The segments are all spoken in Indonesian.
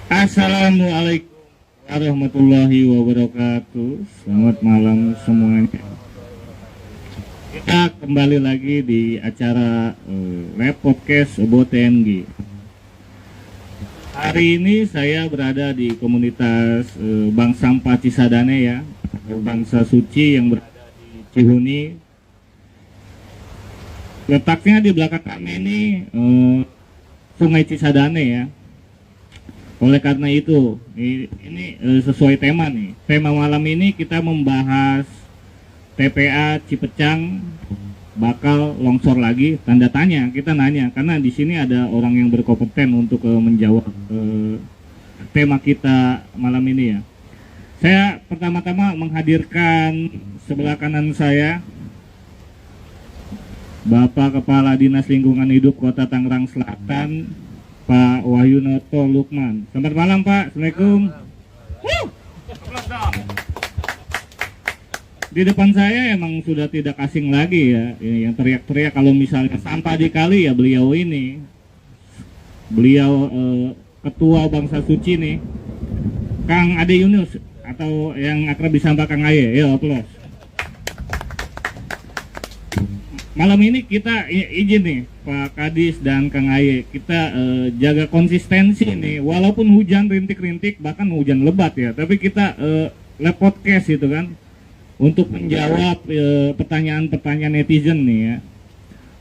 Assalamualaikum warahmatullahi wabarakatuh. Selamat malam semuanya. Kita kembali lagi di acara Lab Podcast Ebo TNG. Hari ini saya berada di komunitas Bank Sampah Cisadane ya, Bangsa Suci yang berada di Cihuni. Letaknya di belakang kami ini Sungai Cisadane ya. Oleh karena itu, ini sesuai tema nih. Tema malam ini kita membahas TPA Cipecang bakal longsor lagi, tanda tanya. Kita nanya karena di sini ada orang yang berkompeten untuk menjawab tema kita malam ini ya. Saya pertama-tama menghadirkan sebelah kanan saya Bapak Kepala Dinas Lingkungan Hidup Kota Tangerang Selatan, Pak Wahyunoto Lukman. Selamat malam Pak, Assalamualaikum. Di depan saya emang sudah tidak asing lagi ya, ini yang teriak-teriak kalau misalnya sampah di kali ya beliau ini. Beliau Ketua Bangsa Suci nih, Kang Ade Yunus atau yang akrab disapa Kang Aye. Ya, aplaus. Malam ini kita izin nih Pak Kadis dan Kang Aye, kita jaga konsistensi nih, walaupun hujan rintik-rintik, bahkan hujan lebat ya, tapi kita live podcast gitu kan, untuk menjawab pertanyaan-pertanyaan netizen nih ya.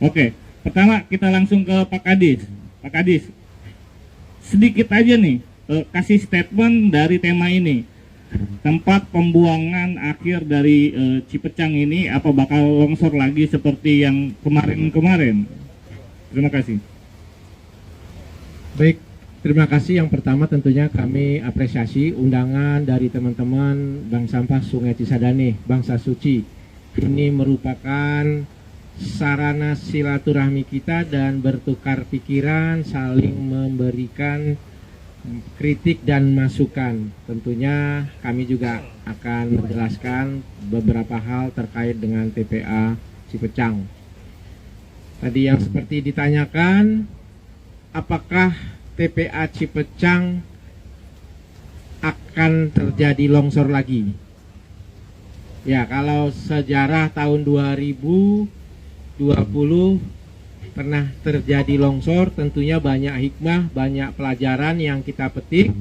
Oke, pertama kita langsung ke Pak Kadis. Pak Kadis, sedikit aja nih, kasih statement dari tema ini. Tempat pembuangan akhir dari Cipecang ini apa bakal longsor lagi seperti yang kemarin-kemarin? Terima kasih. Baik, terima kasih. Yang pertama tentunya kami apresiasi undangan dari teman-teman Bank Sampah Sungai Cisadane, Bangsa Suci. Ini merupakan sarana silaturahmi kita dan bertukar pikiran, saling memberikan kritik dan masukan. Tentunya kami juga akan menjelaskan beberapa hal terkait dengan TPA Cipecang. Tadi yang seperti ditanyakan, apakah TPA Cipecang akan terjadi longsor lagi? Ya, kalau sejarah tahun 2020 pernah terjadi longsor, tentunya banyak hikmah, banyak pelajaran yang kita petik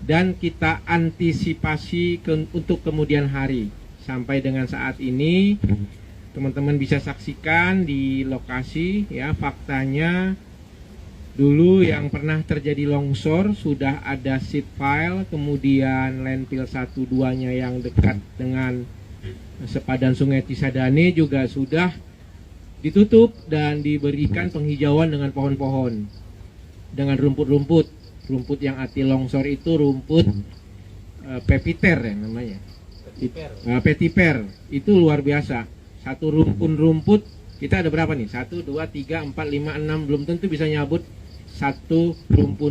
dan kita antisipasi untuk kemudian hari. Sampai dengan saat ini teman-teman bisa saksikan di lokasi ya, faktanya dulu yang pernah terjadi longsor sudah ada seed file, kemudian landfill 1-2-nya yang dekat dengan sepadan Sungai Cisadane juga sudah ditutup dan diberikan penghijauan dengan pohon-pohon, dengan rumput-rumput yang anti longsor itu rumput pepiter ya namanya, petiper itu luar biasa. Satu rumput kita ada berapa nih? 1, 2, 3, 4, 5, 6, belum tentu bisa nyabut satu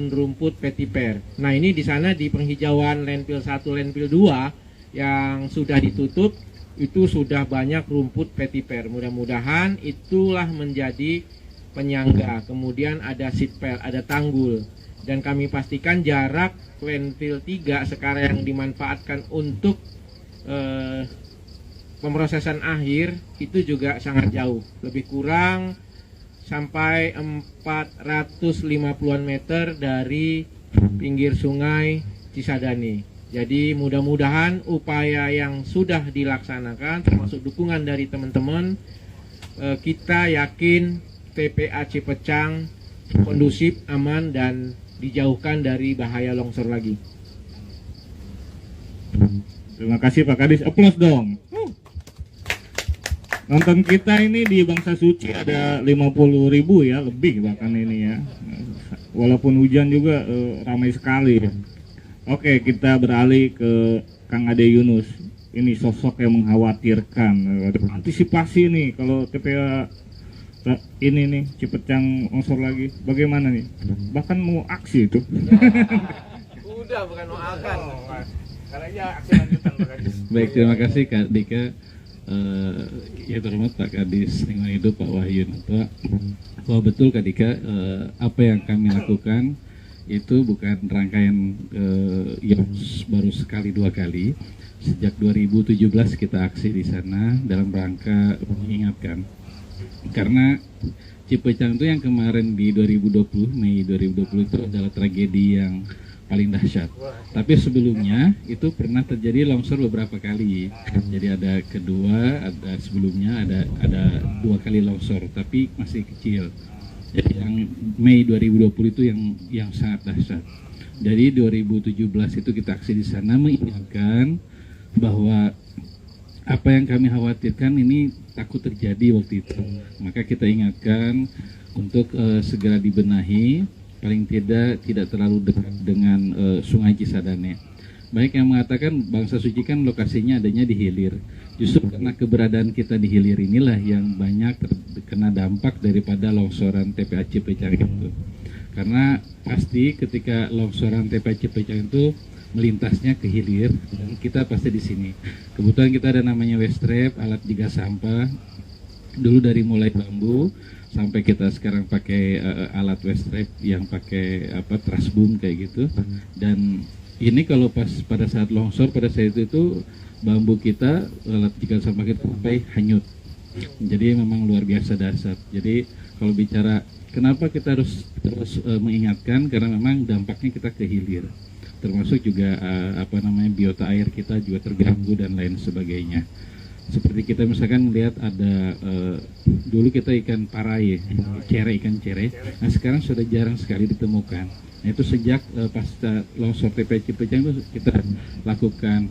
rumput petiper. Nah ini di sana di penghijauan landfill 1, landfill 2 yang sudah ditutup itu sudah banyak rumput petiper. Mudah-mudahan itulah menjadi penyangga. Kemudian ada seat pile, ada tanggul, dan kami pastikan jarak landfill 3 sekarang yang dimanfaatkan untuk pemrosesan akhir itu juga sangat jauh, lebih kurang sampai 450-an meter dari pinggir sungai Cisadane. Jadi mudah-mudahan upaya yang sudah dilaksanakan termasuk dukungan dari teman-teman, kita yakin TPA Cipecang kondusif, aman, dan dijauhkan dari bahaya longsor lagi. Terima kasih Pak Kadis, aplaus dong. Nonton kita ini di Bangsa Suci ada 50.000 ya, lebih bahkan ini ya. Walaupun hujan juga ramai sekali ya. Oke, kita beralih ke Kang Ade Yunus. Ini sosok yang mengkhawatirkan. Antisipasi nih kalau TPA ini nih Cipecang longsor lagi. Bagaimana nih? Bahkan mau aksi itu. Udah, bukan mau akan. Karena ya aksi lanjutan Pak Kadis. Baik, terima kasih Kak Dika. Ya terhormat Pak Kadis Lingkungan Hidup Pak Wahyunoto. Bahwa betul Kak Dika, apa yang kami lakukan itu bukan rangkaian yang baru sekali dua kali. Sejak 2017 kita aksi di sana dalam rangka mengingatkan, karena Cipecang itu yang kemarin di 2020, Mei 2020 itu adalah tragedi yang paling dahsyat. Tapi sebelumnya itu pernah terjadi longsor beberapa kali. Jadi ada kedua, ada sebelumnya ada 2 kali longsor, tapi masih kecil. Jadi yang Mei 2020 itu yang sangat dahsyat. Jadi 2017 itu kita aksi di sana mengingatkan bahwa apa yang kami khawatirkan ini takut terjadi waktu itu. Maka kita ingatkan untuk segera dibenahi, paling tidak terlalu dekat dengan Sungai Cisadane. Baik yang mengatakan Bangsa Suci kan lokasinya adanya di hilir. Justru karena keberadaan kita di hilir inilah yang banyak terkena dampak daripada longsoran TPA Cipecang itu. Karena pasti ketika longsoran TPA Cipecang itu melintasnya ke hilir, dan kita pasti di sini. Kebetulan kita ada namanya Westrap, alat jiga sampah. Dulu dari mulai bambu sampai kita sekarang pakai alat Westrap yang pakai truss boom kayak gitu. Dan ini kalau pada saat longsor pada saat itu bambu kita, alat jiga sampah kita sampai hanyut. Jadi memang luar biasa dahsyat. Jadi kalau bicara kenapa kita harus terus mengingatkan, karena memang dampaknya kita ke hilir. Termasuk juga biota air kita juga terganggu dan lain sebagainya. Seperti kita misalkan lihat ada dulu kita ikan parai, ikan cere. Nah sekarang sudah jarang sekali ditemukan. Nah itu sejak pasca longsor TPA Cipecang itu kita lakukan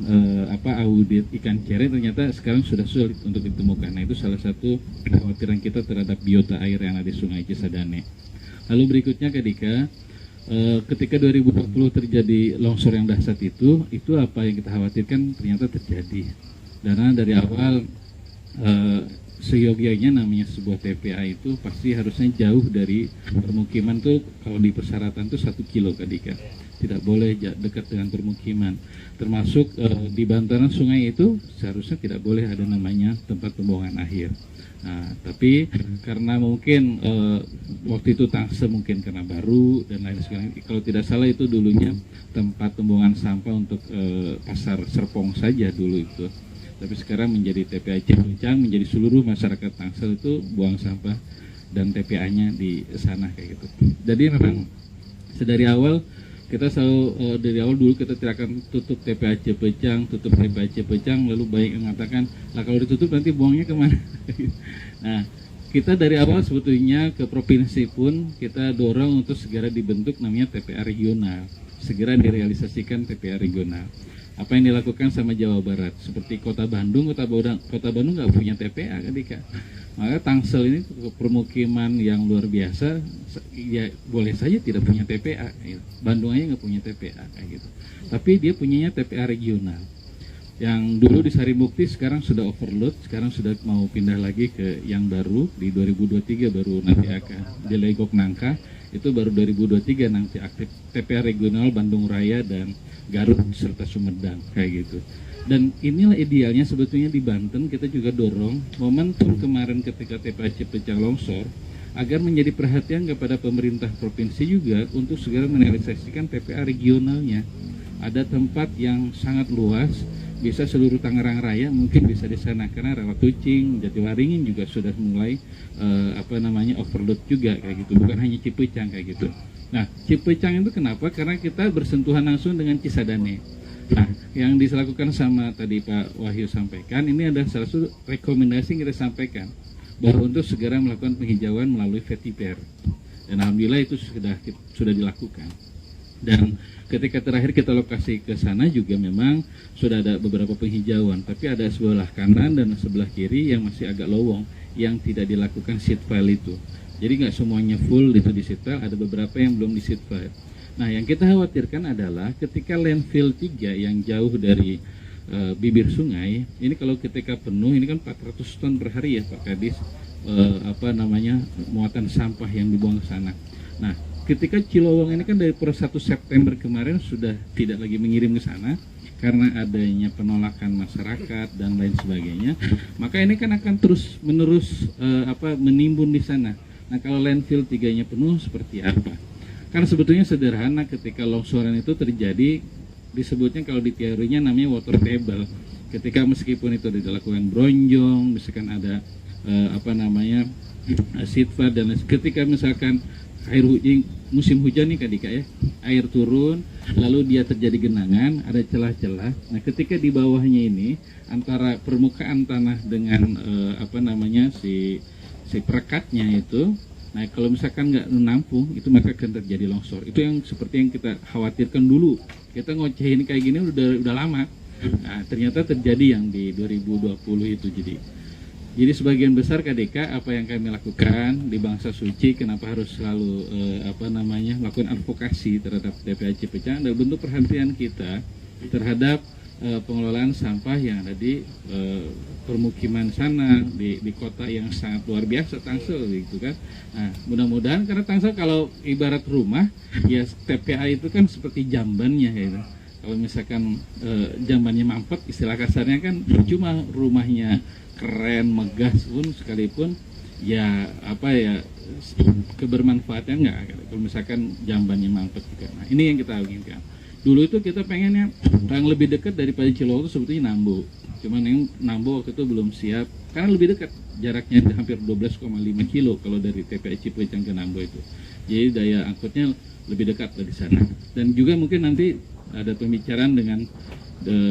audit ikan cere, ternyata sekarang sudah sulit untuk ditemukan. Nah itu salah satu kekhawatiran kita terhadap biota air yang ada di Sungai Cisadane. Lalu berikutnya Dika, ketika 2020 terjadi longsor yang dahsyat itu apa yang kita khawatirkan ternyata terjadi. Karena dari awal seyogianya namanya sebuah TPA itu pasti harusnya jauh dari permukiman tuh, kalau di persyaratan tuh 1 kilo Dika. Tidak boleh dekat dengan permukiman. Termasuk di bantaran sungai itu seharusnya tidak boleh ada namanya tempat pembuangan akhir. Nah, tapi karena mungkin waktu itu Tangsel mungkin karena baru dan lain sebagainya. Kalau tidak salah itu dulunya tempat pembuangan sampah untuk pasar Serpong saja dulu itu. Tapi sekarang menjadi TPA Cipecang, menjadi seluruh masyarakat Tangsel itu buang sampah dan TPA-nya di sana kayak gitu. Jadi memang sedari awal kita selalu dari awal dulu kita tidak akan tutup TPA Cipecang, lalu banyak yang mengatakan, lah kalau ditutup nanti buangnya kemana? Nah, kita dari awal sebetulnya ke provinsi pun kita dorong untuk segera dibentuk namanya TPA regional, segera direalisasikan TPA regional. Apa yang dilakukan sama Jawa Barat, seperti Kota Bandung nggak punya TPA Dika. Maka Tangsel ini permukiman yang luar biasa, ya boleh saja tidak punya TPA. Bandung aja nggak punya TPA kayak gitu. Tapi dia punyanya TPA regional. Yang dulu di Sarimukti sekarang sudah overload, sekarang sudah mau pindah lagi ke yang baru di 2023 baru nanti akan di Legok Nangka. Itu baru 2023 nanti aktif TPA regional Bandung Raya dan Garut serta Sumedang kayak gitu. Dan inilah idealnya sebetulnya di Banten kita juga dorong momentum kemarin ketika TPA Cipecang longsor agar menjadi perhatian kepada pemerintah provinsi juga untuk segera merealisasikan TPA regionalnya. Ada tempat yang sangat luas, bisa seluruh Tangerang Raya mungkin bisa di sana, karena Rawa Kucing, Jatiwaringin juga sudah mulai overload juga kayak gitu, bukan hanya Cipecang kayak gitu. Nah, Cipecang itu kenapa? Karena kita bersentuhan langsung dengan Cisadane. Nah, yang dilakukan sama tadi Pak Wahyu sampaikan, ini ada salah satu rekomendasi yang kita sampaikan bahwa untuk segera melakukan penghijauan melalui Vetiper. Dan alhamdulillah itu sudah dilakukan. Dan ketika terakhir kita lokasi ke sana juga memang sudah ada beberapa penghijauan, tapi ada sebelah kanan dan sebelah kiri yang masih agak lowong yang tidak dilakukan seed file itu. Jadi nggak semuanya full itu di seed file, ada beberapa yang belum di seed file. Nah, yang kita khawatirkan adalah ketika landfill 3 yang jauh dari bibir sungai, ini kalau ketika penuh, ini kan 400 ton per hari ya Pak Kadis, muatan sampah yang dibuang ke sana. Nah, ketika Cilowong ini kan dari per 1 September kemarin sudah tidak lagi mengirim ke sana karena adanya penolakan masyarakat dan lain sebagainya, maka ini kan akan terus menerus menimbun di sana. Nah, kalau landfill 3-nya penuh seperti apa? Karena sebetulnya sederhana ketika longsoran itu terjadi, disebutnya kalau di teorinya namanya water table. Ketika meskipun itu dilakukan bronjong, misalkan ada sitfar dan ketika misalkan air hujan, musim hujan nih Kak Dika ya, air turun lalu dia terjadi genangan, ada celah-celah. Nah ketika di bawahnya ini antara permukaan tanah dengan si perekatnya itu, nah kalau misalkan nggak menampung itu maka akan terjadi longsor. Itu yang seperti yang kita khawatirkan dulu. Kita ngocehin kayak gini udah lama. Nah, ternyata terjadi yang di 2020 itu. Jadi sebagian besar KDK apa yang kami lakukan di Bangsa Suci, kenapa harus selalu melakukan advokasi terhadap TPA Cipecang, adalah bentuk perhatian kita terhadap pengelolaan sampah yang ada di permukiman sana, di kota yang sangat luar biasa, Tangsel gitu kan. Nah, mudah-mudahan karena Tangsel kalau ibarat rumah, ya TPA itu kan seperti jambannya gitu. Kalau misalkan jambannya mampet, istilah kasarnya kan cuma rumahnya keren, megah pun sekalipun ya kebermanfaatnya enggak. Kalau misalkan jambannya mampet juga. Nah, ini yang kita inginkan. Dulu itu kita pengennya yang lebih dekat daripada Cilowok itu sebetulnya Nambo. Cuman yang Nambo waktu itu belum siap karena lebih dekat, jaraknya hampir 12,5 kilo kalau dari TPA Cipecang ke Nambo itu. Jadi daya angkutnya lebih dekat dari sana. Dan juga mungkin nanti ada pembicaraan dengan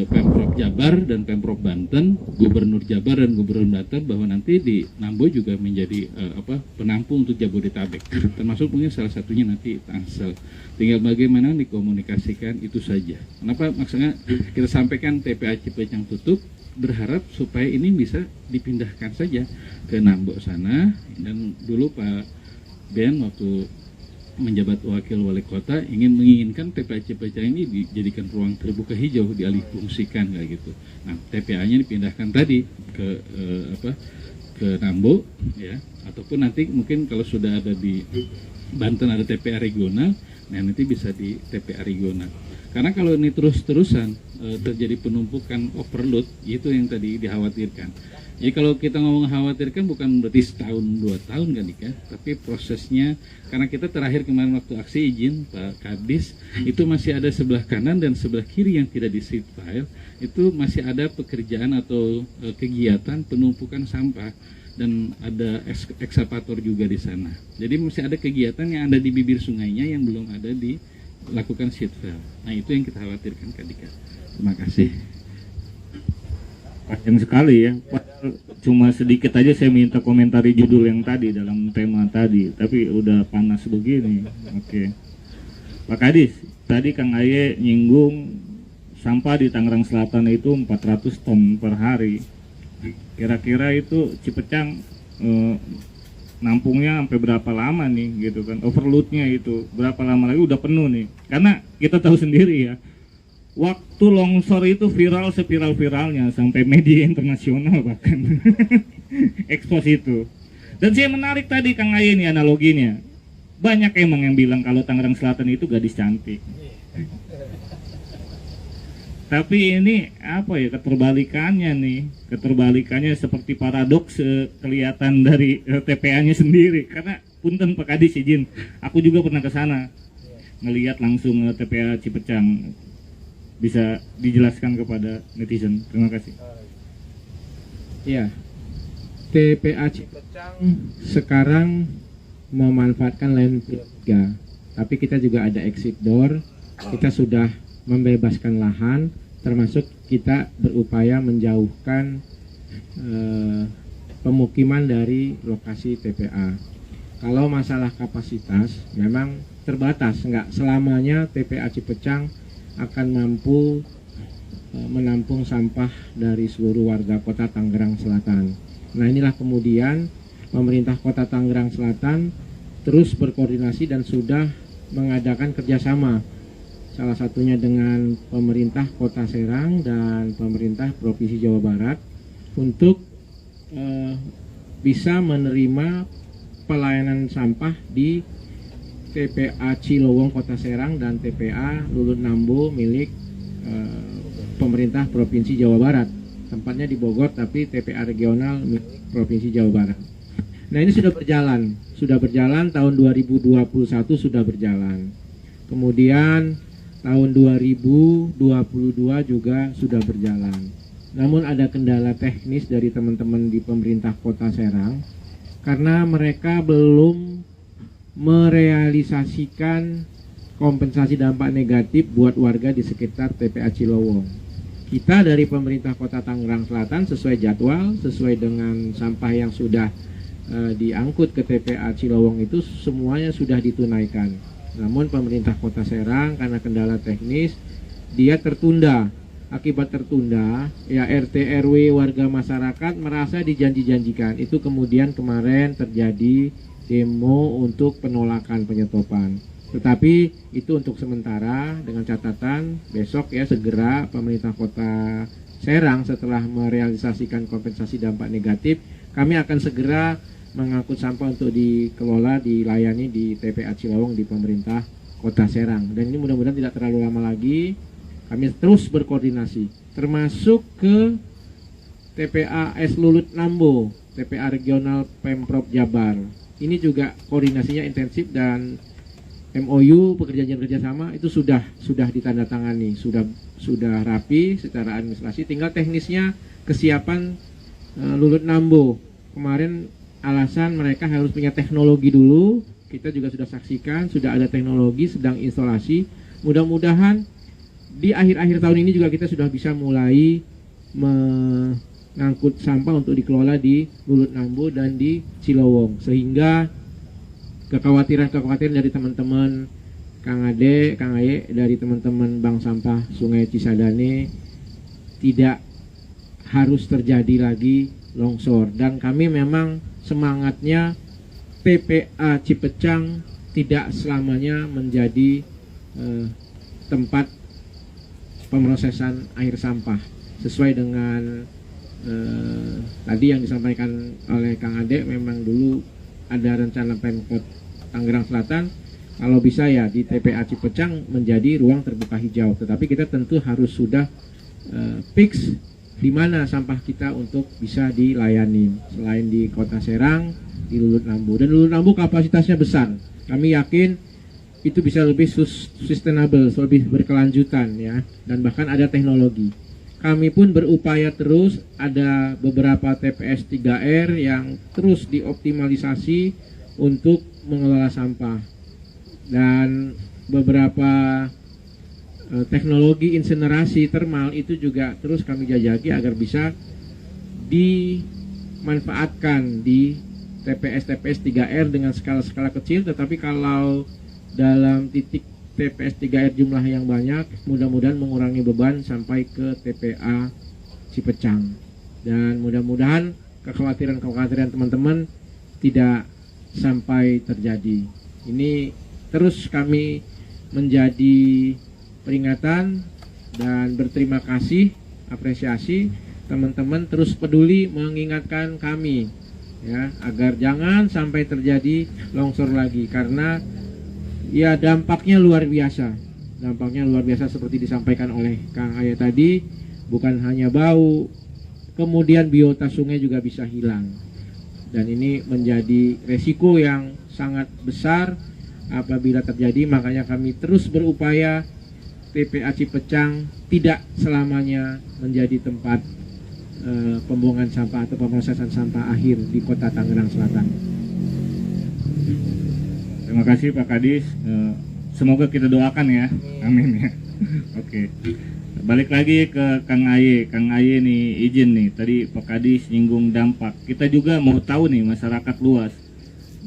Pemprov Jabar dan Pemprov Banten, Gubernur Jabar dan Gubernur Banten bahwa nanti di Nambo juga menjadi penampung untuk Jabodetabek. Termasuk mungkin salah satunya nanti Tangsel. Tinggal bagaimana dikomunikasikan itu saja. Kenapa maksudnya kita sampaikan TPA Cipecang tutup, berharap supaya ini bisa dipindahkan saja ke Nambo sana. Dan dulu Pak Ben waktu menjabat wakil wali kota menginginkan TPA Cipecang ini dijadikan ruang terbuka hijau, dialih fungsikan kayak gitu. Nah, TPA-nya dipindahkan tadi ke ke Nambo ya, ataupun nanti mungkin kalau sudah ada di Banten ada TPA regional, nah nanti bisa di TPA regional. Karena kalau ini terus-terusan terjadi penumpukan overload, itu yang tadi dikhawatirkan. Jadi kalau kita ngomong khawatirkan bukan berarti setahun 2 tahun kan Dika, tapi prosesnya karena kita terakhir kemarin waktu aksi izin Pak Kadis itu masih ada sebelah kanan dan sebelah kiri yang tidak di sheet file, itu masih ada pekerjaan atau kegiatan penumpukan sampah dan ada ekskavator juga di sana. Jadi masih ada kegiatan yang ada di bibir sungainya yang belum ada dilakukan sheet file. Nah itu yang kita khawatirkan Kak Dika. Terima kasih. Panjang sekali ya, cuma sedikit aja saya minta komentari judul yang tadi dalam tema tadi, tapi udah panas begini. Oke. Pak Kadis, tadi Kang Aye nyinggung sampah di Tangerang Selatan itu 400 ton per hari. Kira-kira itu Cipecang nampungnya sampai berapa lama nih gitu kan, overloadnya itu berapa lama lagi udah penuh nih, karena kita tahu sendiri ya, waktu longsor itu viral seviral-viralnya sampai media internasional bahkan ekspos itu. Dan saya menarik tadi Kang Aye ini analoginya, banyak emang yang bilang kalau Tangerang Selatan itu gadis cantik. Tapi ini apa ya, keterbalikannya nih, keterbalikannya seperti paradoks kelihatan dari TPA-nya sendiri. Karena punten Pak Kadis izin, aku juga pernah ke sana ngelihat langsung TPA Cipecang. Bisa dijelaskan kepada netizen. Terima kasih. Ya, TPA Cipecang sekarang memanfaatkan landfill 3, tapi kita juga ada exit door. Kita sudah membebaskan lahan, termasuk kita berupaya menjauhkan pemukiman dari lokasi TPA. Kalau masalah kapasitas memang terbatas, nggak selamanya TPA Cipecang akan mampu menampung sampah dari seluruh warga kota Tangerang Selatan. Nah inilah kemudian pemerintah kota Tangerang Selatan terus berkoordinasi dan sudah mengadakan kerjasama, salah satunya dengan pemerintah kota Serang dan pemerintah Provinsi Jawa Barat untuk bisa menerima pelayanan sampah di TPA Cilowong Kota Serang dan TPA Lulut Nambo milik pemerintah Provinsi Jawa Barat. Tempatnya di Bogor tapi TPA regional milik Provinsi Jawa Barat. Nah ini sudah berjalan, sudah berjalan, tahun 2021 sudah berjalan. Kemudian tahun 2022 juga sudah berjalan. Namun ada kendala teknis dari teman-teman di pemerintah Kota Serang karena mereka belum merealisasikan kompensasi dampak negatif buat warga di sekitar TPA Cilowong. Kita dari pemerintah Kota Tangerang Selatan sesuai jadwal, sesuai dengan sampah yang sudah diangkut ke TPA Cilowong itu semuanya sudah ditunaikan. Namun pemerintah Kota Serang karena kendala teknis dia tertunda. Akibat tertunda, ya RT RW warga masyarakat merasa dijanji-janjikan. Itu kemudian kemarin terjadi demo untuk penolakan penyetopan. Tetapi itu untuk sementara dengan catatan besok ya segera pemerintah Kota Serang setelah merealisasikan kompensasi dampak negatif, kami akan segera mengangkut sampah untuk dikelola, dilayani di TPA Cilowong di pemerintah Kota Serang. Dan ini mudah-mudahan tidak terlalu lama lagi, kami terus berkoordinasi termasuk ke TPA S Lulut Nambo, TPA Regional Pemprov Jabar. Ini juga koordinasinya intensif dan MOU pekerjaan kerjasama itu sudah ditandatangani, sudah rapi secara administrasi. Tinggal teknisnya kesiapan Lulut Nambo. Kemarin alasan mereka harus punya teknologi dulu. Kita juga sudah saksikan sudah ada teknologi sedang instalasi. Mudah-mudahan di akhir-akhir tahun ini juga kita sudah bisa mulai mengangkut sampah untuk dikelola di Lulut Nambo dan di Cilowong, sehingga kekhawatiran dari teman-teman Kang Ade, Kang Aye, dari teman-teman Bank Sampah Sungai Cisadane tidak harus terjadi lagi longsor. Dan kami memang semangatnya TPA Cipecang tidak selamanya menjadi tempat pemrosesan air sampah. Sesuai dengan tadi yang disampaikan oleh Kang Ade, memang dulu ada rencana Pemkot Tangerang Selatan kalau bisa ya di TPA Cipecang menjadi ruang terbuka hijau. Tetapi kita tentu harus sudah fix di mana sampah kita untuk bisa dilayani. Selain di Kota Serang, di Lulut Nambo. Dan Lulut Nambo kapasitasnya besar. Kami yakin itu bisa lebih sustainable, lebih berkelanjutan ya. Dan bahkan ada teknologi. Kami pun berupaya terus, ada beberapa TPS 3R yang terus dioptimalisasi untuk mengelola sampah. Dan beberapa teknologi insinerasi termal itu juga terus kami jajaki agar bisa dimanfaatkan di TPS 3R dengan skala-skala kecil. Tetapi kalau dalam titik TPS 3R jumlah yang banyak, mudah-mudahan mengurangi beban sampai ke TPA Cipecang. Dan mudah-mudahan kekhawatiran teman-teman tidak sampai terjadi. Ini terus kami menjadi peringatan dan berterima kasih, apresiasi teman-teman terus peduli mengingatkan kami ya agar jangan sampai terjadi longsor lagi, karena ya dampaknya luar biasa. Dampaknya luar biasa seperti disampaikan oleh Kang Aye tadi, bukan hanya bau, kemudian biota sungai juga bisa hilang. Dan ini menjadi resiko yang sangat besar apabila terjadi. Makanya kami terus berupaya TPA Cipecang tidak selamanya menjadi tempat pembuangan sampah atau pemrosesan sampah akhir di Kota Tangerang Selatan. Terima kasih Pak Kadis. Semoga kita doakan ya. Amin ya. Oke. Balik lagi ke Kang Aye. Kang Aye nih izin nih. Tadi Pak Kadis nyinggung dampak. Kita juga mau tahu nih masyarakat luas.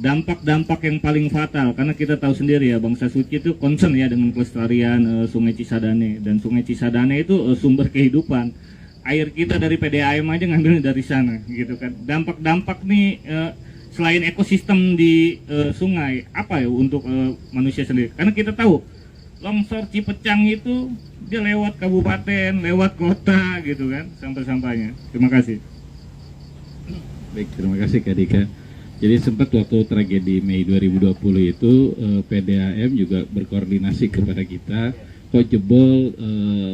Dampak-dampak yang paling fatal, karena kita tahu sendiri ya bangsa suci itu concern ya dengan kelestarian Sungai Cisadane, dan Sungai Cisadane itu sumber kehidupan. Air kita dari PDAM aja ngambilnya dari sana gitu kan. Dampak-dampak nih selain ekosistem di sungai, apa ya untuk manusia sendiri? Karena kita tahu longsor Cipecang itu dia lewat kabupaten, lewat kota gitu kan, sampah-sampahnya. Terima kasih. Baik, terima kasih Kak Dika. Jadi sempat waktu tragedi Mei 2020 itu PDAM juga berkoordinasi kepada kita, kok jebol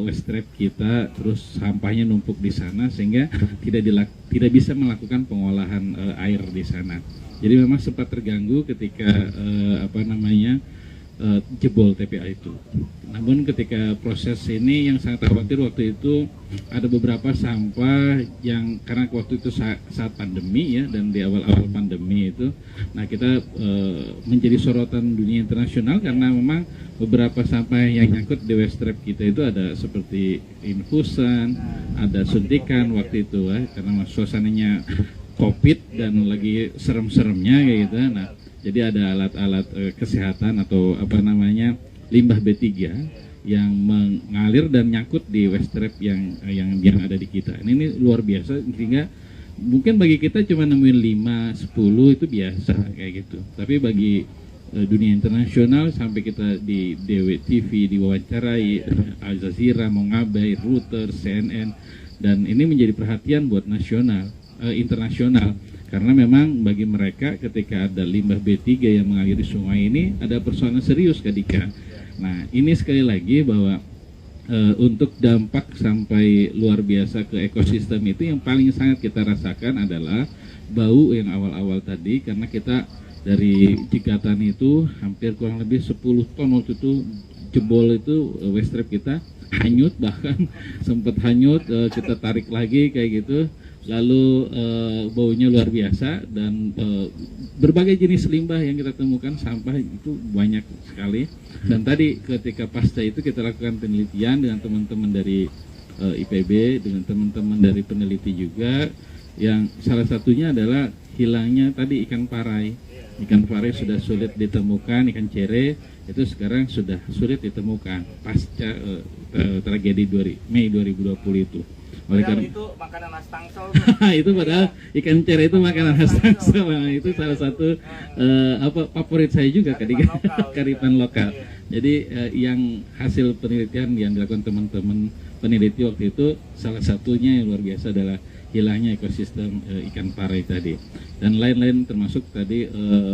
waste trap kita, terus sampahnya numpuk di sana sehingga tidak bisa melakukan pengolahan air di sana. Jadi memang sempat terganggu ketika jebol TPA itu. Namun ketika proses ini yang sangat khawatir waktu itu ada beberapa sampah yang karena waktu itu saat pandemi ya, dan di awal-awal pandemi itu, nah kita menjadi sorotan dunia internasional karena memang beberapa sampah yang nyangkut di waste trap kita itu ada seperti infusan, ada suntikan waktu itu karena suasananya COVID dan lagi serem-seremnya kayak gitu. Nah, jadi ada alat-alat kesehatan atau limbah B3 yang mengalir dan nyangkut di waste trap yang ada di kita. Ini luar biasa, sehingga mungkin bagi kita cuma nemuin 5, 10 itu biasa kayak gitu. Tapi bagi dunia internasional sampai kita di DWTV diwawancarai, Al Jazeera, Mongabai, Reuters, CNN, dan ini menjadi perhatian buat internasional. Karena memang bagi mereka ketika ada limbah B3 yang mengaliri sungai ini ada persoalan serius Kak Dika. Nah ini sekali lagi bahwa untuk dampak sampai luar biasa ke ekosistem itu yang paling sangat kita rasakan adalah bau yang awal-awal tadi, karena kita dari Cikatan itu hampir kurang lebih 10 ton waktu itu jebol itu waste trap kita hanyut, bahkan sempat hanyut, kita tarik lagi kayak gitu. Lalu baunya luar biasa dan berbagai jenis limbah yang kita temukan, sampah itu banyak sekali. Dan tadi ketika pasca itu kita lakukan penelitian dengan teman-teman dari IPB, dengan teman-teman dari peneliti juga, yang salah satunya adalah hilangnya tadi ikan parai. Ikan parai sudah sulit ditemukan, ikan cere itu sekarang sudah sulit ditemukan pasca tragedi Mei 2020 itu. Oleh karena itu makanan khas Tangsel. Itu padahal ikan cere itu makanan khas Tangsel. Itu salah satu favorit saya juga, kearifan lokal. Jadi yang hasil penelitian yang dilakukan teman-teman peneliti waktu itu, salah satunya yang luar biasa adalah hilangnya ekosistem ikan parai tadi, dan lain-lain termasuk tadi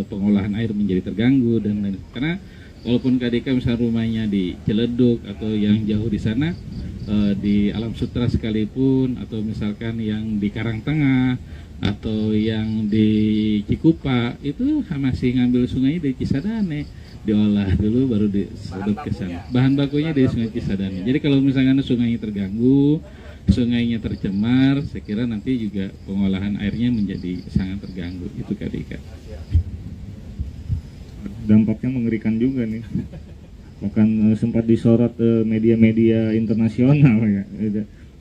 pengolahan air menjadi terganggu dan lain. Karena walaupun KDK misalnya rumahnya di Ciledug atau yang jauh di sana, di Alam Sutra sekalipun, atau misalkan yang di Karangtengah atau yang di Cikupa, itu masih ngambil sungai dari Cisadane, diolah dulu baru disedot ke sana. Bahan bakunya dari sungai Cisadane. Jadi kalau misalkan sungainya terganggu, sungainya tercemar, saya kira nanti juga pengolahan airnya menjadi sangat terganggu. Itu KDK. Dampaknya mengerikan juga nih. Bahkan sempat disorot media-media internasional ya.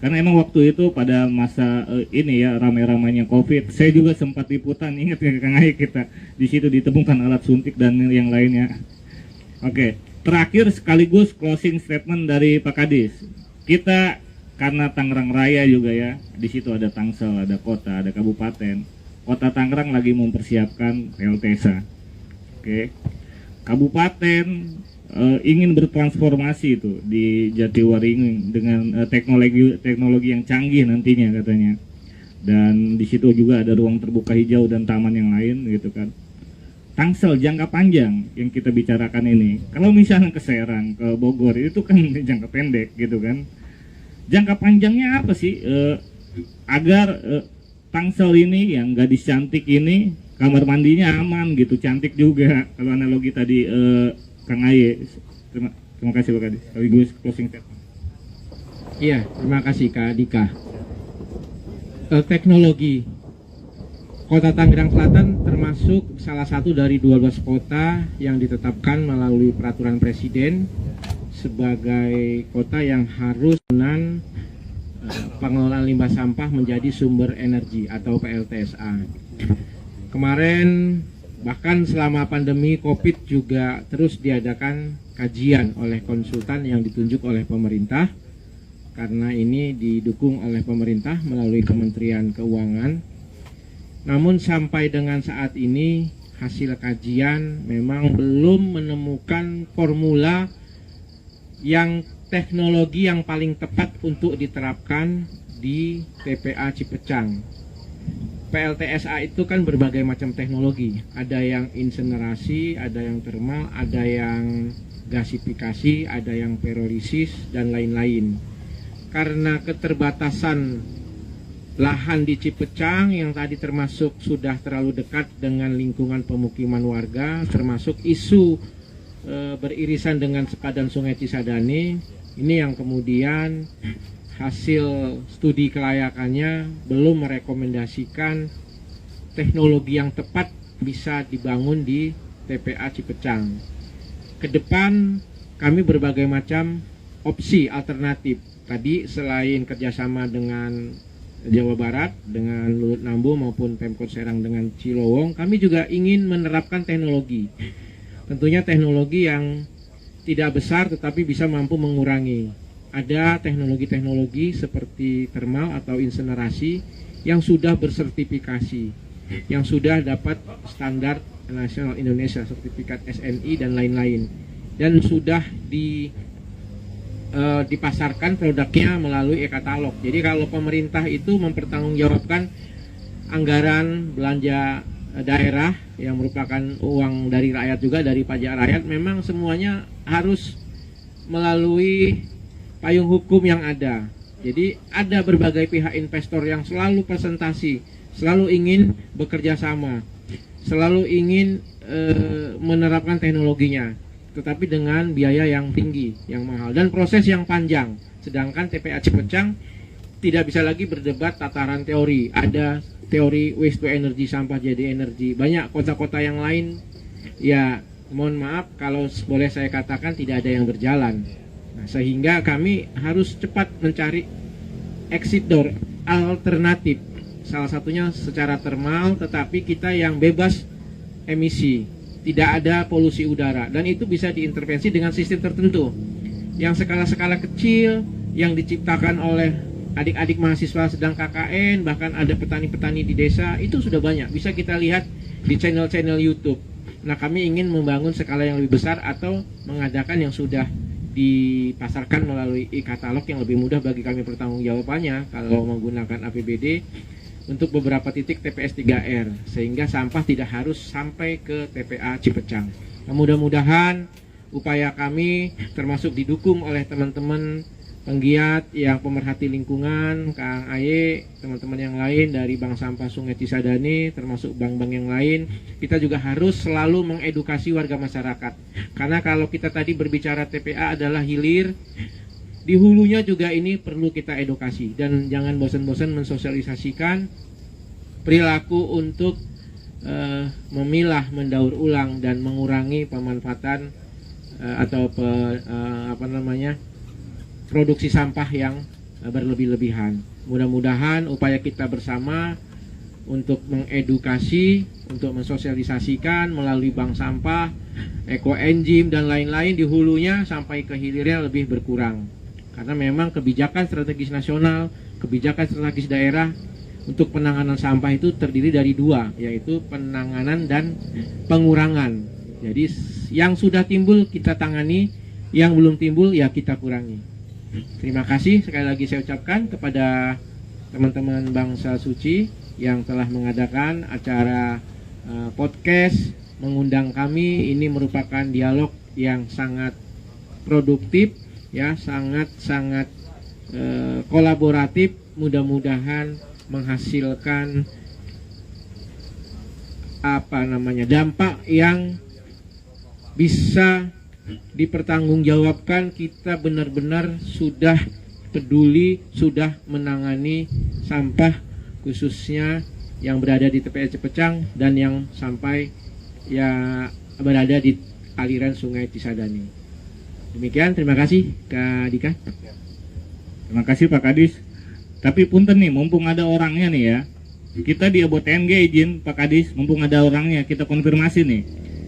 Karena emang waktu itu pada masa ini ya, ramai-ramainya COVID, saya juga sempat liputan, ingat ya Kang Ai, kita di situ ditemukan alat suntik dan yang lainnya. Oke, terakhir sekaligus closing statement dari Pak Kadis. Kita karena Tangerang Raya juga ya, di situ ada Tangsel, ada kota, ada kabupaten. Kota Tangerang lagi mempersiapkan PLTSA. Oke, kabupaten ingin bertransformasi itu di Jatiwaringin dengan teknologi yang canggih nantinya katanya, dan di situ juga ada ruang terbuka hijau dan taman yang lain gitu kan. Tangsel jangka panjang yang kita bicarakan ini, kalau misalnya ke Serang, ke Bogor, itu kan jangka pendek gitu kan. Jangka panjangnya apa sih agar Tangsel ini yang gadis cantik ini kamar mandinya aman gitu, cantik juga, kalau analogi tadi Kang Aye. Terima kasih Pak Kadis. Sekaligus closing statement. Iya, terima kasih Kak Dika. Teknologi Kota Tangerang Selatan termasuk salah satu dari 12 kota yang ditetapkan melalui peraturan Presiden sebagai kota yang harus pengelolaan limbah sampah menjadi sumber energi atau PLTSA. Kemarin bahkan selama pandemi COVID juga terus diadakan kajian oleh konsultan yang ditunjuk oleh pemerintah, karena ini didukung oleh pemerintah melalui Kementerian Keuangan. Namun sampai dengan saat ini hasil kajian memang belum menemukan formula yang teknologi yang paling tepat untuk diterapkan di TPA Cipecang. PLTSA itu kan berbagai macam teknologi, ada yang insinerasi, ada yang termal, ada yang gasifikasi, ada yang pirolisis, dan lain-lain. Karena keterbatasan lahan di Cipecang yang tadi termasuk sudah terlalu dekat dengan lingkungan pemukiman warga, termasuk isu beririsan dengan sepadan Sungai Cisadane. Ini yang kemudian hasil studi kelayakannya belum merekomendasikan teknologi yang tepat bisa dibangun di TPA Cipecang. Ke depan kami berbagai macam opsi alternatif. Tadi selain kerjasama dengan Jawa Barat, dengan Luhut Nambo maupun Pemkot Serang dengan Cilowong, kami juga ingin menerapkan teknologi. Tentunya teknologi yang tidak besar tetapi bisa mampu mengurangi. Ada teknologi-teknologi seperti thermal atau insenerasi yang sudah bersertifikasi, yang sudah dapat standar nasional Indonesia, sertifikat SNI dan lain-lain, dan sudah dipasarkan produknya melalui e-katalog. Jadi kalau pemerintah itu mempertanggungjawabkan anggaran belanja daerah yang merupakan uang dari rakyat juga, dari pajak rakyat, memang semuanya harus melalui payung hukum yang ada. Jadi ada berbagai pihak investor yang selalu presentasi, selalu ingin bekerja sama, selalu ingin menerapkan teknologinya, tetapi dengan biaya yang tinggi, yang mahal, dan proses yang panjang. Sedangkan TPA Cipecang tidak bisa lagi berdebat tataran teori. Ada teori waste to energy, sampah jadi energi. Banyak kota-kota yang lain, ya mohon maaf kalau boleh saya katakan tidak ada yang berjalan. Nah, sehingga kami harus cepat mencari exit door alternatif. Salah satunya secara thermal, tetapi kita yang bebas emisi, tidak ada polusi udara, dan itu bisa diintervensi dengan sistem tertentu yang skala-skala kecil yang diciptakan oleh adik-adik mahasiswa sedang KKN, bahkan ada petani-petani di desa. Itu sudah banyak, bisa kita lihat di channel-channel YouTube. Nah, kami ingin membangun skala yang lebih besar atau mengadakan yang sudah dipasarkan melalui e-katalog yang lebih mudah bagi kami pertanggungjawabannya kalau menggunakan APBD untuk beberapa titik TPS 3R, sehingga sampah tidak harus sampai ke TPA Cipecang. Nah, mudah-mudahan upaya kami termasuk didukung oleh teman-teman penggiat yang pemerhati lingkungan, Kang Aye, teman-teman yang lain dari Bank Sampah Sungai Cisadane, termasuk bank-bank yang lain. Kita juga harus selalu mengedukasi warga masyarakat. Karena kalau kita tadi berbicara TPA adalah hilir, di hulunya juga ini perlu kita edukasi. Dan jangan bosan-bosan mensosialisasikan perilaku untuk memilah, mendaur ulang, dan mengurangi pemanfaatan atau produksi sampah yang berlebih-lebihan. Mudah-mudahan upaya kita bersama untuk mengedukasi, untuk mensosialisasikan melalui bank sampah, eco-enzim dan lain-lain di hulunya sampai ke hilirnya lebih berkurang. Karena memang kebijakan strategis nasional, kebijakan strategis daerah untuk penanganan sampah itu terdiri dari dua, yaitu penanganan dan pengurangan. Jadi yang sudah timbul kita tangani, yang belum timbul ya kita kurangi. Terima kasih sekali lagi saya ucapkan kepada teman-teman Bangsa Suci yang telah mengadakan acara podcast, mengundang kami. Ini merupakan dialog yang sangat produktif, ya, sangat kolaboratif. Mudah-mudahan menghasilkan dampak yang bisa dipertanggungjawabkan. Kita benar-benar sudah peduli, sudah menangani sampah khususnya yang berada di TPA Cipecang dan yang sampai ya berada di aliran Sungai Cisadane. Demikian, terima kasih Kak Dika. Terima kasih Pak Kadis. Tapi punten nih, mumpung ada orangnya nih ya, kita di Abot TNG izin Pak Kadis, mumpung ada orangnya kita konfirmasi nih.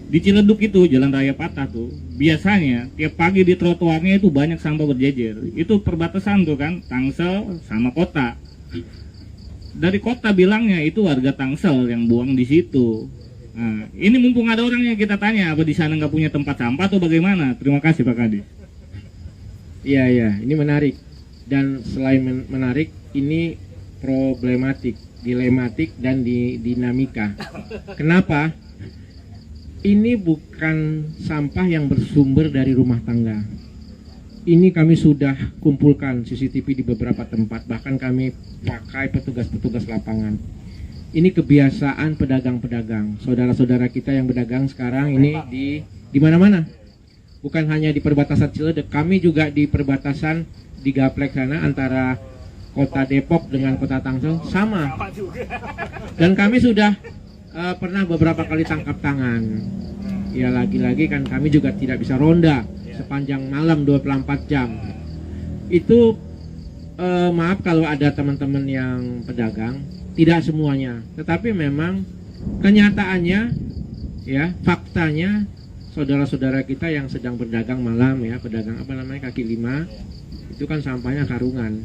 Di Ciledug itu jalan raya patah tuh, biasanya tiap pagi di trotoarnya itu banyak sampah berjejer. Itu perbatasan tuh kan, Tangsel sama kota. Dari kota bilangnya itu warga Tangsel yang buang di situ. Nah, ini mumpung ada orangnya kita tanya, apa di sana nggak punya tempat sampah atau bagaimana? Terima kasih Pak Kadis. Iya, ini menarik. Dan selain menarik, ini problematik, dilematik, dan dinamika. Kenapa? Ini bukan sampah yang bersumber dari rumah tangga. ini kami sudah kumpulkan CCTV di beberapa tempat, bahkan kami pakai petugas-petugas lapangan. Ini kebiasaan pedagang-pedagang, saudara-saudara kita yang berdagang sekarang ini di mana-mana. Bukan hanya di perbatasan Ciledug, kami juga di perbatasan di Gaplek sana antara kota Depok dengan kota Tangsel sama. Dan kami sudah pernah beberapa kali tangkap tangan. Ya lagi-lagi kan kami juga tidak bisa ronda sepanjang malam 24 jam. Itu maaf kalau ada teman-teman yang pedagang, tidak semuanya, tetapi memang kenyataannya ya, faktanya saudara-saudara kita yang sedang berdagang malam ya, pedagang apa namanya kaki lima, itu kan sampahnya karungan.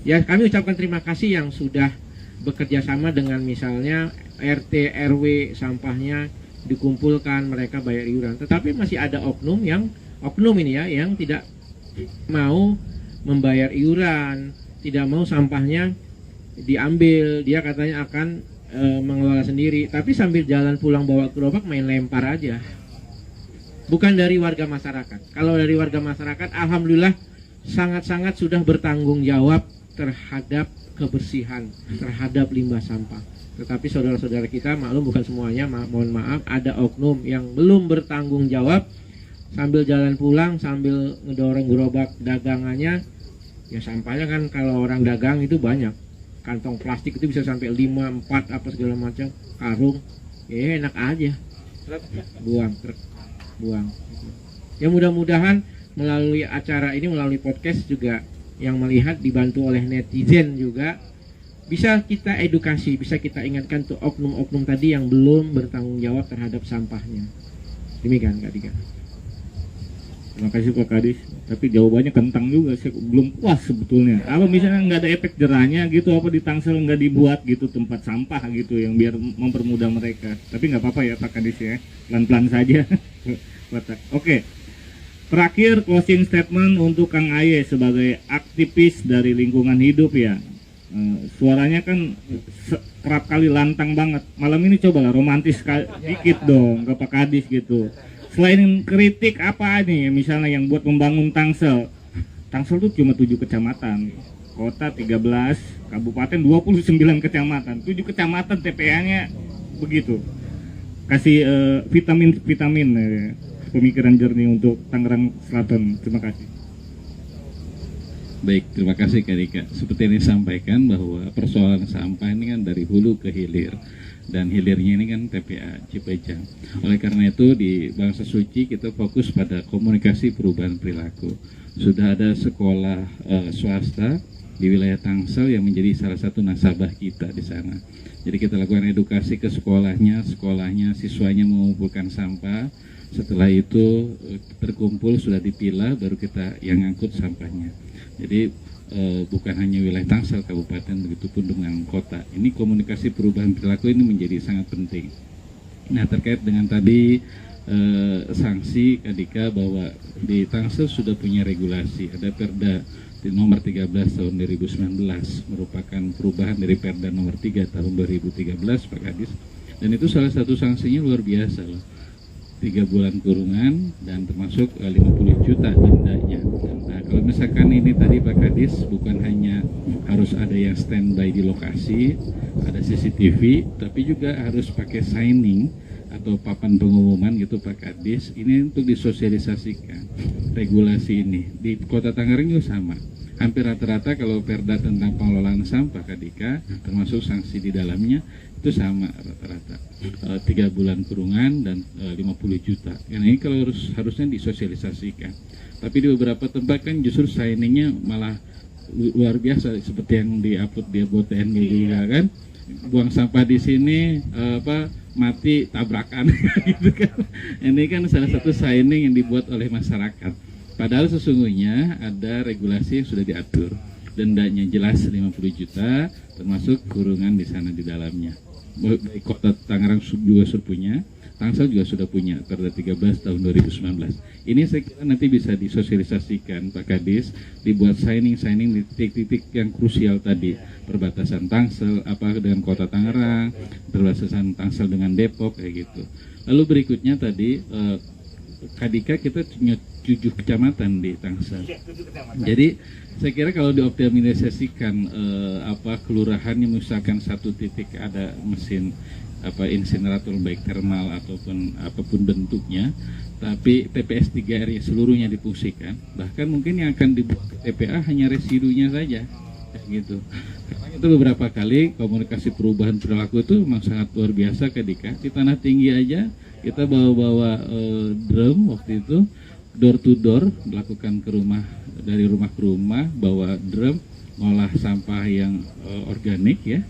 Ya kami ucapkan terima kasih yang sudah bekerja sama dengan misalnya RT RW, sampahnya dikumpulkan, mereka bayar iuran. Tetapi masih ada oknum ini ya yang tidak mau membayar iuran, tidak mau sampahnya diambil, dia katanya akan mengelola sendiri, tapi sambil jalan pulang bawa gerobak main lempar aja. Bukan dari warga masyarakat. Kalau dari warga masyarakat, alhamdulillah sangat-sangat sudah bertanggung jawab terhadap kebersihan, terhadap limbah sampah. Tetapi saudara-saudara kita maklum bukan semuanya, mohon maaf, ada oknum yang belum bertanggung jawab, sambil jalan pulang, sambil ngedorong gerobak dagangannya, ya sampahnya kan kalau orang dagang itu banyak. Kantong plastik itu bisa sampai 5, 4 apa segala macam, karung, ya enak aja, buang. Ya mudah-mudahan melalui acara ini, melalui podcast juga yang melihat dibantu oleh netizen juga, bisa kita edukasi, bisa kita ingatkan tuh oknum-oknum tadi yang belum bertanggung jawab terhadap sampahnya. Demikian Kak Dika. Terima kasih Pak Kadis. Tapi jawabannya kentang juga, saya belum puas sebetulnya. Apa misalnya nggak ada efek jerahnya gitu, apa di Tangsel nggak dibuat gitu tempat sampah gitu yang biar mempermudah mereka. Tapi nggak apa-apa ya Pak Kadis ya, pelan-pelan saja. Oke. Terakhir closing statement untuk Kang Aye sebagai aktivis dari lingkungan hidup ya. Suaranya kan kerap kali lantang banget. Malam ini cobalah romantis dikit dong ke Pak Kadis gitu. Selain kritik apa nih misalnya yang buat membangun Tangsel. Tangsel tuh cuma 7 kecamatan, kota 13, kabupaten 29 kecamatan, 7 kecamatan TPA-nya begitu. Kasih vitamin pemikiran jernih untuk Tangerang Selatan. Terima kasih. Baik, terima kasih Kak Dika. Seperti yang disampaikan bahwa persoalan sampah ini kan dari hulu ke hilir. Dan hilirnya ini kan TPA Cipejang. Oleh karena itu di Bangsa Suci kita fokus pada komunikasi perubahan perilaku. Sudah ada sekolah swasta di wilayah Tangsel yang menjadi salah satu nasabah kita di sana. Jadi kita lakukan edukasi ke sekolahnya, siswanya mengumpulkan sampah. Setelah itu terkumpul sudah dipilah, baru kita yang ngangkut sampahnya. Jadi bukan hanya wilayah Tangsel, kabupaten, begitupun dengan kota. Ini komunikasi perubahan perilaku ini menjadi sangat penting. Nah terkait dengan tadi sanksi Kak Dika bahwa di Tangsel sudah punya regulasi, ada Perda di nomor 13 tahun 2019 merupakan perubahan dari Perda nomor 3 tahun 2013 Pak Kadis, dan itu salah satu sanksinya luar biasa loh, 3 bulan kurungan dan termasuk 50 juta dendanya. Nah kalau misalkan ini tadi Pak Kadis bukan hanya harus ada yang standby di lokasi, ada CCTV, tapi juga harus pakai signing atau papan pengumuman gitu Pak Kadis, ini untuk disosialisasikan regulasi ini. Di Kota Tangerang juga sama, hampir rata-rata kalau perda tentang pengelolaan sampah Kak Dika, termasuk sanksi di dalamnya itu sama rata-rata 3 bulan kurungan dan 50 juta. Yang ini kalau harusnya disosialisasikan. Tapi di beberapa tempat kan justru signingnya malah luar biasa seperti yang di-upload di BOTN Media kan. Buang sampah di sini mati tabrakan gitu kan. Ini kan salah satu signing yang dibuat oleh masyarakat. Padahal sesungguhnya ada regulasi yang sudah diatur. Dendanya jelas 50 juta termasuk kurungan di sana di dalamnya. Baik Kota Tangerang juga sudah punya, Tangsel juga sudah punya Perda 13 tahun 2019. Ini saya kira nanti bisa disosialisasikan Pak Kadis, dibuat signing di titik-titik yang krusial tadi, perbatasan Tangsel apa dengan Kota Tangerang, perbatasan Tangsel dengan Depok kayak gitu. Lalu berikutnya tadi Kadika kita punya 7 kecamatan di Tangsel. Jadi saya kira kalau dioptimalisasikan kelurahannya, misalkan satu titik ada mesin insinerator baik termal ataupun apapun bentuknya, tapi TPS 3R seluruhnya difungsikan, bahkan mungkin yang akan dibuat ke TPA hanya residunya saja, gitu. Karena itu beberapa kali komunikasi perubahan perilaku itu memang sangat luar biasa ketika di Tanah Tinggi aja kita bawa drum waktu itu door to door, melakukan ke rumah, dari rumah ke rumah, bawa drum ngolah sampah yang organik ya,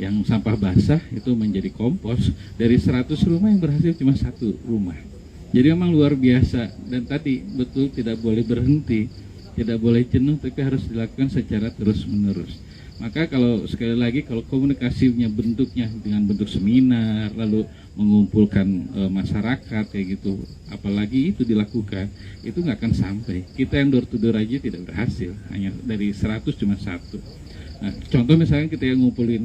yang sampah basah itu menjadi kompos. Dari 100 rumah yang berhasil cuma 1 rumah. Jadi memang luar biasa, dan tadi betul tidak boleh berhenti, tidak boleh jenuh, tapi harus dilakukan secara terus menerus. Maka kalau sekali lagi kalau komunikasinya bentuknya dengan bentuk seminar, lalu mengumpulkan masyarakat kayak gitu, apalagi itu dilakukan, itu nggak akan sampai. Kita yang door to door aja tidak berhasil, hanya dari 100 cuma 1. Nah, contoh misalkan kita yang ngumpulin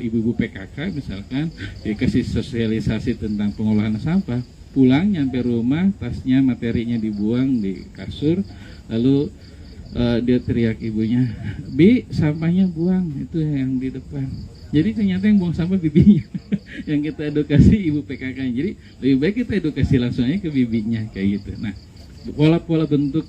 ibu-ibu PKK, misalkan dikasih sosialisasi tentang pengolahan sampah, pulang nyampe rumah, tasnya materinya dibuang di kasur, lalu dia teriak ibunya, "Bi, sampahnya buang," itu yang di depan. Jadi ternyata yang buang sampah bibinya. Yang kita edukasi ibu PKK. Jadi lebih baik kita edukasi langsung aja ke bibinya kayak gitu. Nah, pola-pola bentuk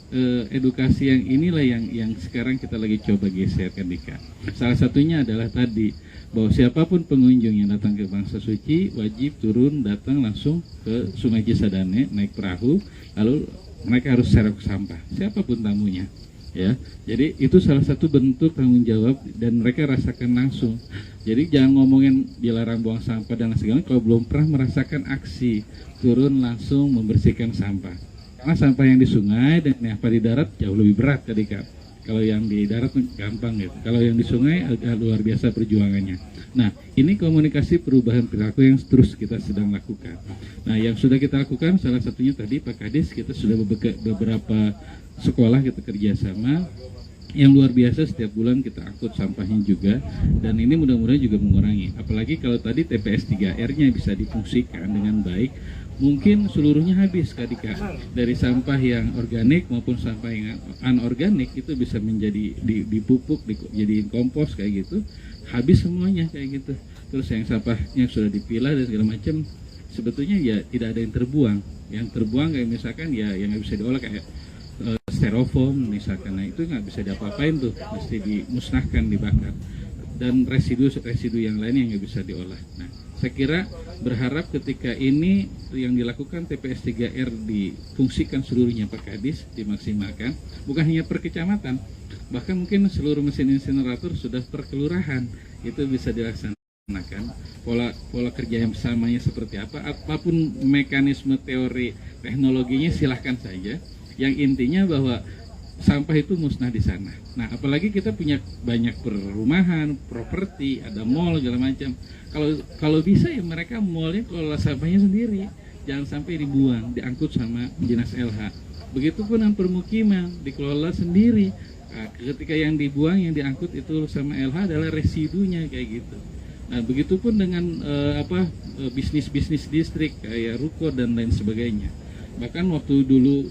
edukasi yang inilah yang sekarang kita lagi coba geserkan, Dika. Salah satunya adalah tadi bahwa siapapun pengunjung yang datang ke Bangsa Suci wajib turun datang langsung ke Sungai Cisadane naik perahu, lalu mereka harus serok sampah siapapun tamunya. Ya, jadi itu salah satu bentuk tanggung jawab dan mereka rasakan langsung. Jadi jangan ngomongin dilarang buang sampah dan segala kalau belum pernah merasakan aksi turun langsung membersihkan sampah. Karena sampah yang di sungai dan yang di darat jauh lebih berat tadi Kak. Kalau yang di darat gampang gitu. Kalau yang di sungai agak luar biasa perjuangannya. Nah, ini komunikasi perubahan perilaku yang terus kita sedang lakukan. Nah, yang sudah kita lakukan salah satunya tadi Pak Kadis, kita sudah beberapa sekolah kita kerjasama yang luar biasa, setiap bulan kita angkut sampahnya juga, dan ini mudah-mudahan juga mengurangi. Apalagi kalau tadi TPS 3R-nya bisa difungsikan dengan baik, mungkin seluruhnya habis Kadika. Dari sampah yang organik maupun sampah yang anorganik itu bisa menjadi dipupuk, dijadiin kompos kayak gitu, habis semuanya kayak gitu. Terus yang sampahnya sudah dipilah dan segala macam, sebetulnya ya tidak ada yang terbuang. Yang terbuang kayak misalkan ya yang nggak bisa diolah kayak styrofoam misalkan, nah itu nggak bisa diapa-apain tuh, mesti dimusnahkan, dibakar, dan residu yang lain yang nggak bisa diolah. Nah, saya kira berharap ketika ini yang dilakukan TPS 3R difungsikan seluruhnya Pak Kadis, dimaksimalkan, bukan hanya per kecamatan, bahkan mungkin seluruh mesin insinerator sudah per kelurahan itu bisa dilaksanakan. Pola kerja yang samanya seperti apa, apapun mekanisme teori teknologinya silahkan saja. Yang intinya bahwa sampah itu musnah di sana. Nah, apalagi kita punya banyak perumahan, properti, ada mall segala macam. Kalau bisa ya mereka mallnya kelola sampahnya sendiri, jangan sampai dibuang, diangkut sama dinas LH. Begitupun dengan permukiman dikelola sendiri. Nah, ketika yang dibuang, yang diangkut itu sama LH adalah residunya kayak gitu. Nah, begitupun dengan bisnis-bisnis distrik kayak ruko dan lain sebagainya. Bahkan waktu dulu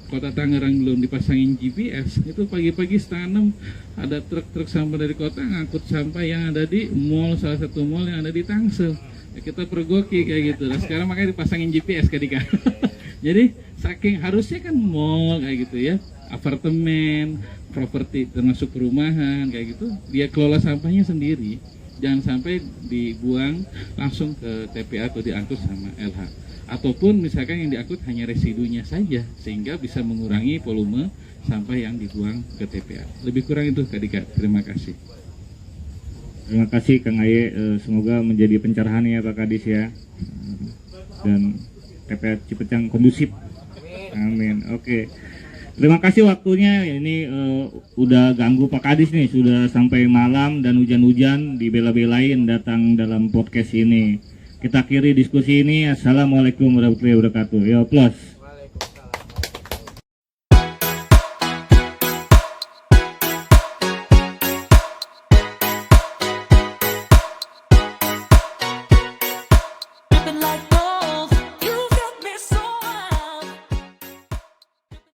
Kota Tangerang belum dipasangin GPS, itu pagi-pagi 5:30 ada truk-truk sampah dari kota ngangkut sampah yang ada di mall, salah satu mall yang ada di Tangsel. Ya, kita pergoki kayak gitu. Nah, sekarang makanya dipasangin GPS ketika. Jadi saking harusnya kan mall kayak gitu ya, apartemen, properti termasuk perumahan kayak gitu, dia kelola sampahnya sendiri. Jangan sampai dibuang langsung ke TPA atau diangkut sama LH. Ataupun misalkan yang diangkut hanya residunya saja, sehingga bisa mengurangi volume sampah yang dibuang ke TPA. Lebih kurang itu Kak Dika. Terima kasih. Terima kasih Kang Aye, semoga menjadi pencerahan ya Pak Kadis ya, dan TPA Cipecang kondusif. Amin. Oke. Terima kasih waktunya. Ini udah ganggu Pak Kadis nih, sudah sampai malam dan hujan-hujan dibela-belain datang dalam podcast ini. Kita akhiri diskusi ini. Assalamualaikum warahmatullahi wabarakatuh. Ya, plus.